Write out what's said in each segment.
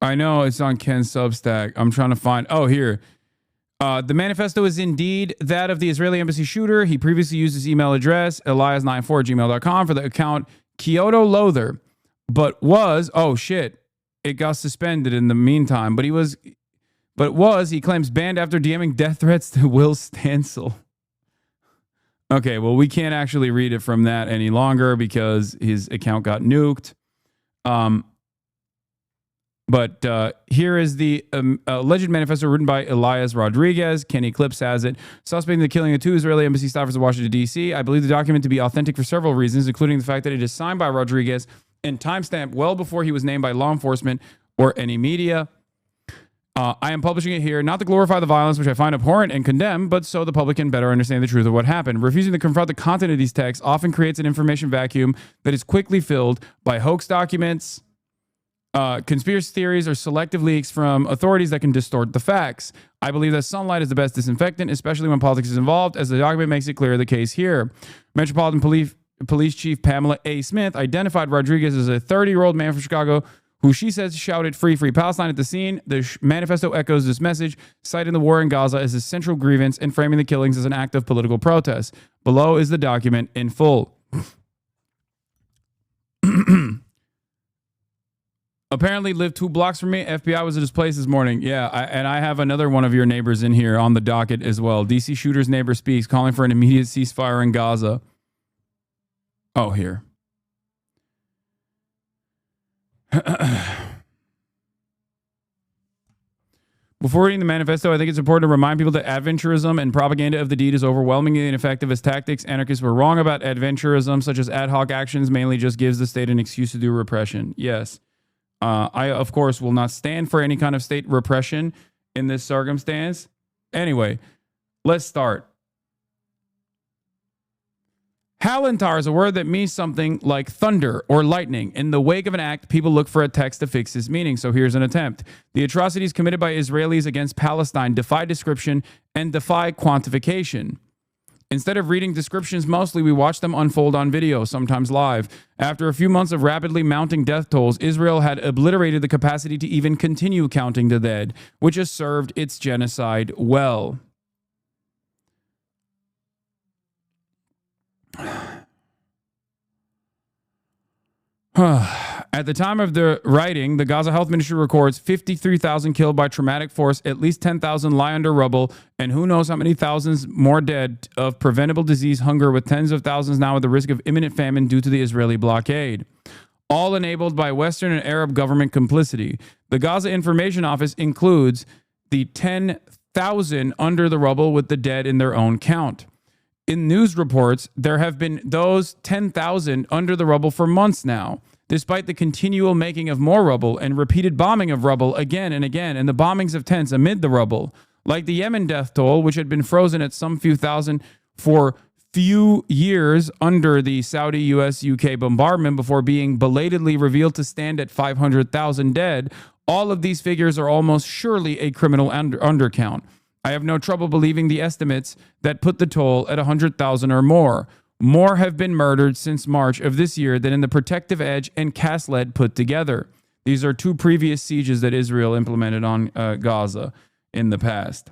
I know it's on Ken's Substack. I'm trying to find. Oh, here. The manifesto is indeed that of the Israeli embassy shooter. He previously used his email address, elias94@gmail.com, for the account Kyoto Loather, but was, oh shit, it got suspended in the meantime. He claims, banned after DMing death threats to Will Stansel. Okay, well, we can't actually read it from that any longer because his account got nuked. But here is the alleged manifesto written by Elias Rodriguez. Kenny Clips has it. Suspecting the killing of 2 Israeli embassy staffers in Washington, D.C. I believe the document to be authentic for several reasons, including the fact that it is signed by Rodriguez and timestamped well before he was named by law enforcement or any media. I am publishing it here, not to glorify the violence, which I find abhorrent and condemn, but so the public can better understand the truth of what happened. Refusing to confront the content of these texts often creates an information vacuum that is quickly filled by hoax documents, conspiracy theories, or selective leaks from authorities that can distort the facts. I believe that sunlight is the best disinfectant, especially when politics is involved, as the document makes it clear the case here. Metropolitan Police Chief Pamela A. Smith identified Rodriguez as a 30-year-old man from Chicago who she says shouted "Free, free Palestine" at the scene. The manifesto echoes this message, citing the war in Gaza as a central grievance and framing the killings as an act of political protest. Below is the document in full. Apparently lived 2 blocks from me. FBI was at his place this morning. Yeah, and I have another one of your neighbors in here on the docket as well. DC shooter's neighbor speaks, calling for an immediate ceasefire in Gaza. Oh, here. Before reading the manifesto, I think it's important to remind people that adventurism and propaganda of the deed is overwhelmingly ineffective as tactics. Anarchists were wrong about adventurism, such as ad hoc actions mainly just gives the state an excuse to do repression. Yes. I, of course, will not stand for any kind of state repression in this circumstance. Anyway, let's start. Halantar is a word that means something like thunder or lightning. In the wake of an act, people look for a text to fix its meaning. So here's an attempt. The atrocities committed by Israelis against Palestine defy description and defy quantification. Instead of reading descriptions mostly, we watch them unfold on video, sometimes live. After a few months of rapidly mounting death tolls, Israel had obliterated the capacity to even continue counting the dead, which has served its genocide well. At the time of the writing, the Gaza Health Ministry records 53,000 killed by traumatic force, at least 10,000 lie under rubble, and who knows how many thousands more dead of preventable disease, hunger, with tens of thousands now at the risk of imminent famine due to the Israeli blockade. All enabled by Western and Arab government complicity. The Gaza Information Office includes the 10,000 under the rubble with the dead in their own count. In news reports, there have been those 10,000 under the rubble for months now, despite the continual making of more rubble and repeated bombing of rubble again and again, and the bombings of tents amid the rubble, like the Yemen death toll, which had been frozen at some few thousand for few years under the Saudi, US, UK bombardment before being belatedly revealed to stand at 500,000 dead. All of these figures are almost surely a criminal undercount. I have no trouble believing the estimates that put the toll at 100,000 or more. More have been murdered since March of this year than in the Protective Edge and Kaslet put together. These are 2 previous sieges that Israel implemented on Gaza in the past.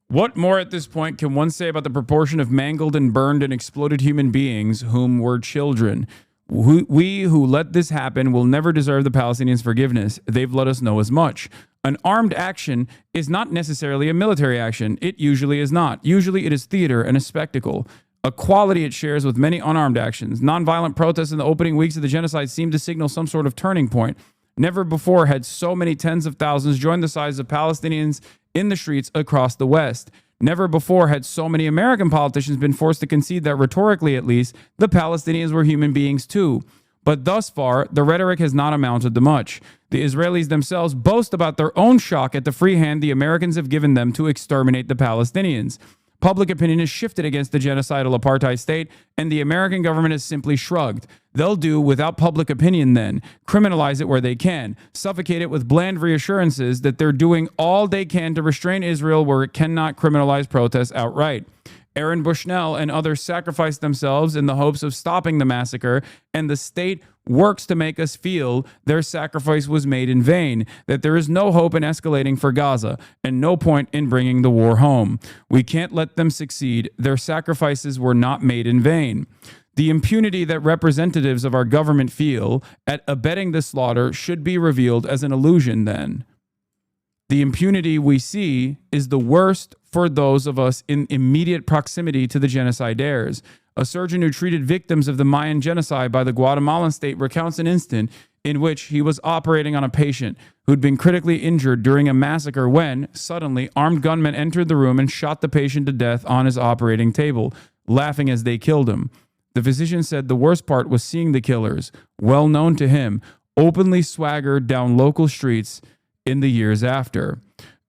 What more at this point can one say about the proportion of mangled and burned and exploded human beings whom were children? We who let this happen will never deserve the Palestinians' forgiveness. They've let us know as much. An armed action is not necessarily a military action. It usually is not. Usually it is theater and a spectacle, a quality it shares with many unarmed actions. Nonviolent protests in the opening weeks of the genocide seemed to signal some sort of turning point. Never before had so many tens of thousands joined the sides of Palestinians in the streets across the West. Never before had so many American politicians been forced to concede that, rhetorically at least, the Palestinians were human beings too. But thus far, the rhetoric has not amounted to much. The Israelis themselves boast about their own shock at the free hand the Americans have given them to exterminate the Palestinians. Public opinion has shifted against the genocidal apartheid state, and the American government has simply shrugged. They'll do without public opinion then, criminalize it where they can, suffocate it with bland reassurances that they're doing all they can to restrain Israel where it cannot criminalize protests outright. Aaron Bushnell and others sacrificed themselves in the hopes of stopping the massacre, and the state works to make us feel their sacrifice was made in vain, that there is no hope in escalating for Gaza, and no point in bringing the war home. We can't let them succeed. Their sacrifices were not made in vain. The impunity that representatives of our government feel at abetting the slaughter should be revealed as an illusion then. The impunity we see is the worst for those of us in immediate proximity to the genocidaires. A surgeon who treated victims of the Mayan genocide by the Guatemalan state recounts an instant in which he was operating on a patient who'd been critically injured during a massacre when, suddenly, armed gunmen entered the room and shot the patient to death on his operating table, laughing as they killed him. The physician said the worst part was seeing the killers, well known to him, openly swagger down local streets in the years after.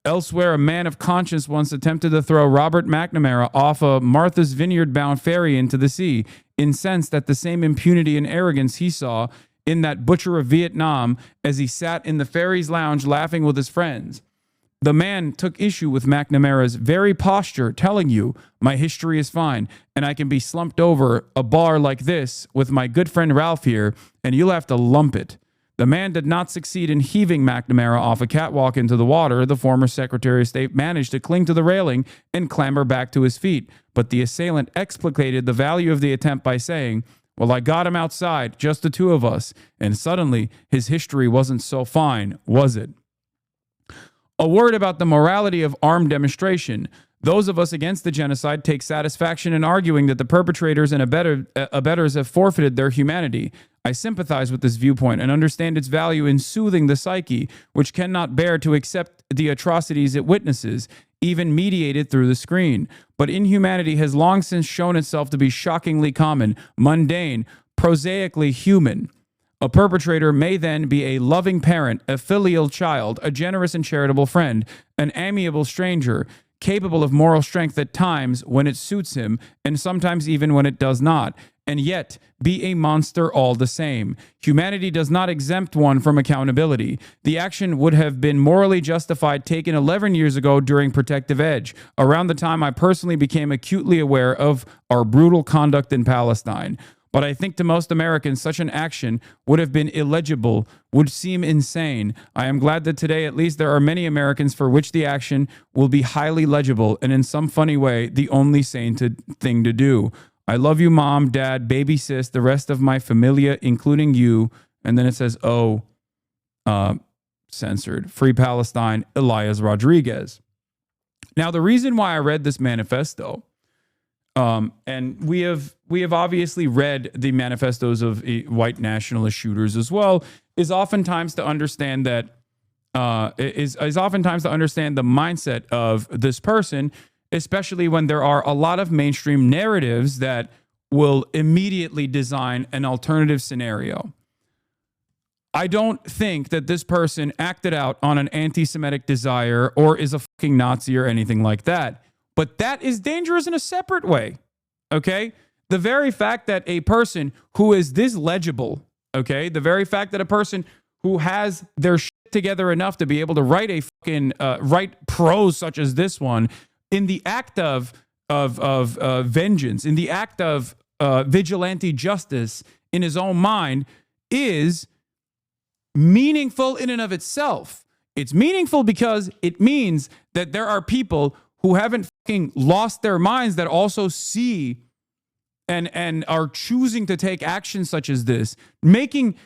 Elsewhere, a man of conscience once attempted to throw Robert McNamara off a Martha's Vineyard-bound ferry into the sea, incensed at the same impunity and arrogance he saw in that butcher of Vietnam as he sat in the ferry's lounge laughing with his friends. The man took issue with McNamara's very posture, telling you, my history is fine, and I can be slumped over a bar like this with my good friend Ralph here, and you'll have to lump it. The man did not succeed in heaving McNamara off a catwalk into the water. The former Secretary of State managed to cling to the railing and clamber back to his feet, but the assailant explicated the value of the attempt by saying, well, I got him outside, just the two of us, and suddenly his history wasn't so fine, was it? A word about the morality of armed demonstration. Those of us against the genocide take satisfaction in arguing that the perpetrators and abettors have forfeited their humanity. I sympathize with this viewpoint and understand its value in soothing the psyche, which cannot bear to accept the atrocities it witnesses, even mediated through the screen. But inhumanity has long since shown itself to be shockingly common, mundane, prosaically human. A perpetrator may then be a loving parent, a filial child, a generous and charitable friend, an amiable stranger, capable of moral strength at times when it suits him, and sometimes even when it does not, and yet be a monster all the same. Humanity does not exempt one from accountability. The action would have been morally justified taken 11 years ago during Protective Edge, around the time I personally became acutely aware of our brutal conduct in Palestine. But I think to most Americans, such an action would have been illegible, would seem insane. I am glad that today, at least, there are many Americans for which the action will be highly legible and in some funny way, the only sane thing to do. I love you, Mom, Dad, baby sis, the rest of my familia, including you. And then it says, censored. Free Palestine, Elias Rodriguez. Now, the reason why I read this manifesto, and we have obviously read the manifestos of white nationalist shooters as well, is oftentimes to understand that is oftentimes to understand the mindset of this person, especially when there are a lot of mainstream narratives that will immediately design an alternative scenario. I don't think that this person acted out on an anti-Semitic desire or is a fucking Nazi or anything like that. But that is dangerous in a separate way, okay? The very fact that a person who is this legible, okay, the very fact that a person who has their shit together enough to be able to write a fucking write prose such as this one, in the act of vengeance, in the act of vigilante justice in his own mind, is meaningful in and of itself. It's meaningful because it means that there are people who haven't fucking lost their minds that also see and are choosing to take action such as this, taking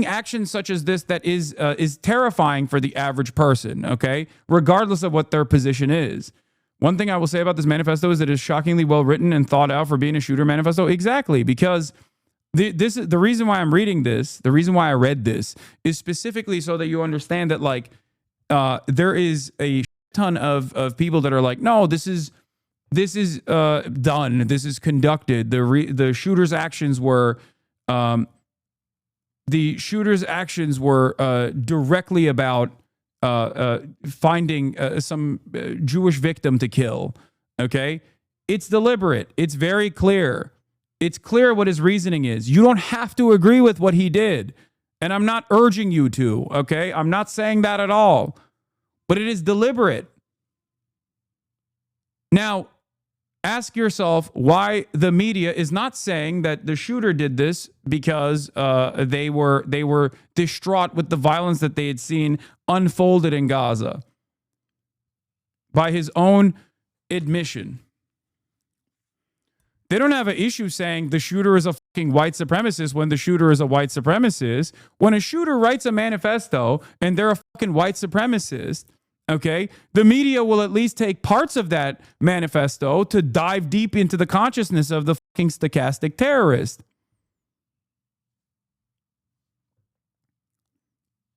action such as this that is terrifying for the average person, okay, regardless of what their position is. One thing I will say about this manifesto is that it is shockingly well written and thought out for being a shooter manifesto. Exactly, because this is the reason why I'm reading this. The reason why I read this is specifically so that you understand that, like, there is a ton of people that are like, no, this is done. This is conducted. The shooter's actions were directly about finding some Jewish victim to kill. Okay, it's deliberate. It's very clear. It's clear what his reasoning is. You don't have to agree with what he did, and I'm not urging you to. Okay, I'm not saying that at all. But it is deliberate. Now, ask yourself why the media is not saying that the shooter did this because they were distraught with the violence that they had seen unfolded in Gaza. By his own admission, they don't have an issue saying the shooter is a fucking white supremacist when the shooter is a white supremacist. When a shooter writes a manifesto and they're a fucking white supremacist, okay, the media will at least take parts of that manifesto to dive deep into the consciousness of the fucking stochastic terrorist.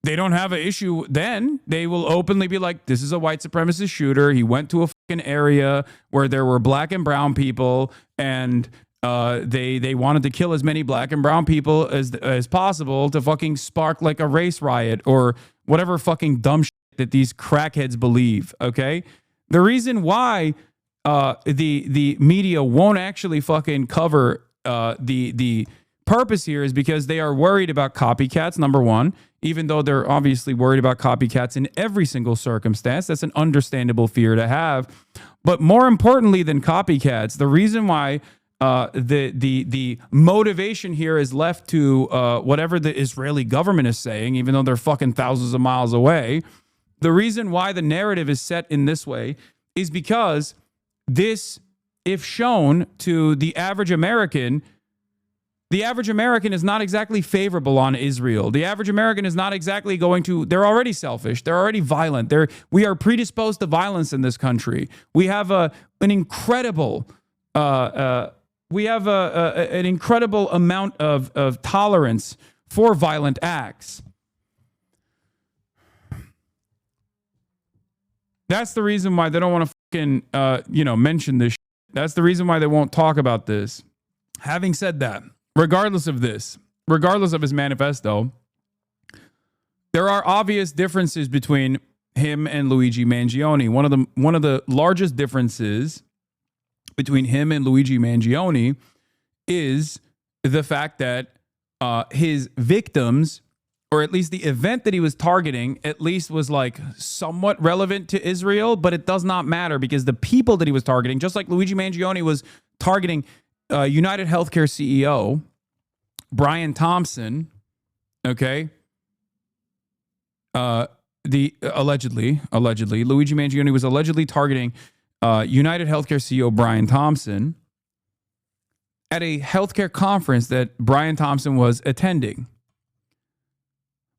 They don't have an issue then. They will openly be like, this is a white supremacist shooter. He went to a fucking area where there were black and brown people, and they wanted to kill as many black and brown people as possible to fucking spark like a race riot or whatever fucking dumb shit that these crackheads believe, okay? The reason why the media won't actually fucking cover the purpose here is because they are worried about copycats, number one, even though they're obviously worried about copycats in every single circumstance. That's an understandable fear to have. But more importantly than copycats, the reason why the motivation here is left to whatever the Israeli government is saying, even though they're fucking thousands of miles away, the reason why the narrative is set in this way is because this, if shown to the average American is not exactly favorable on Israel. The average American is not exactly going to, they're already selfish. They're already violent. We are predisposed to violence in this country. We have an incredible, an incredible amount of tolerance for violent acts. That's the reason why they don't want to fucking, mention this. That's the reason why they won't talk about this. Having said that, regardless of his manifesto, there are obvious differences between him and Luigi Mangione. One of the largest differences between him and Luigi Mangione is the fact that his victims, or at least the event that he was targeting, at least was like somewhat relevant to Israel, but it does not matter because the people that he was targeting, just like Luigi Mangione was targeting United Healthcare CEO Brian Thompson, okay? Allegedly, Luigi Mangione was allegedly targeting United Healthcare CEO Brian Thompson at a healthcare conference that Brian Thompson was attending.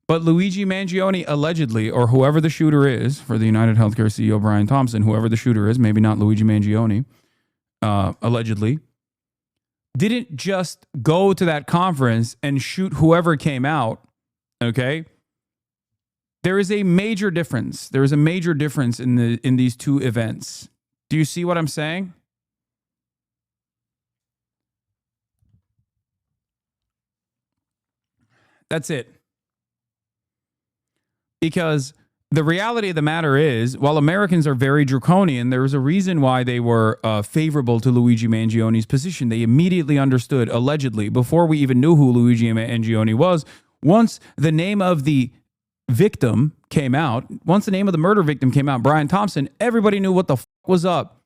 But Luigi Mangione allegedly, or whoever the shooter is for the United Healthcare CEO Brian Thompson, whoever the shooter is, maybe not Luigi Mangione, allegedly, didn't just go to that conference and shoot whoever came out, okay? There is a major difference. There is a major difference in these two events. Do you see what I'm saying? That's it. Because the reality of the matter is, while Americans are very draconian, there is a reason why they were favorable to Luigi Mangione's position. They immediately understood, allegedly, before we even knew who Luigi Mangione was, once the name of the victim came out, once the name of the murder victim came out, Brian Thompson, everybody knew what the fuck was up.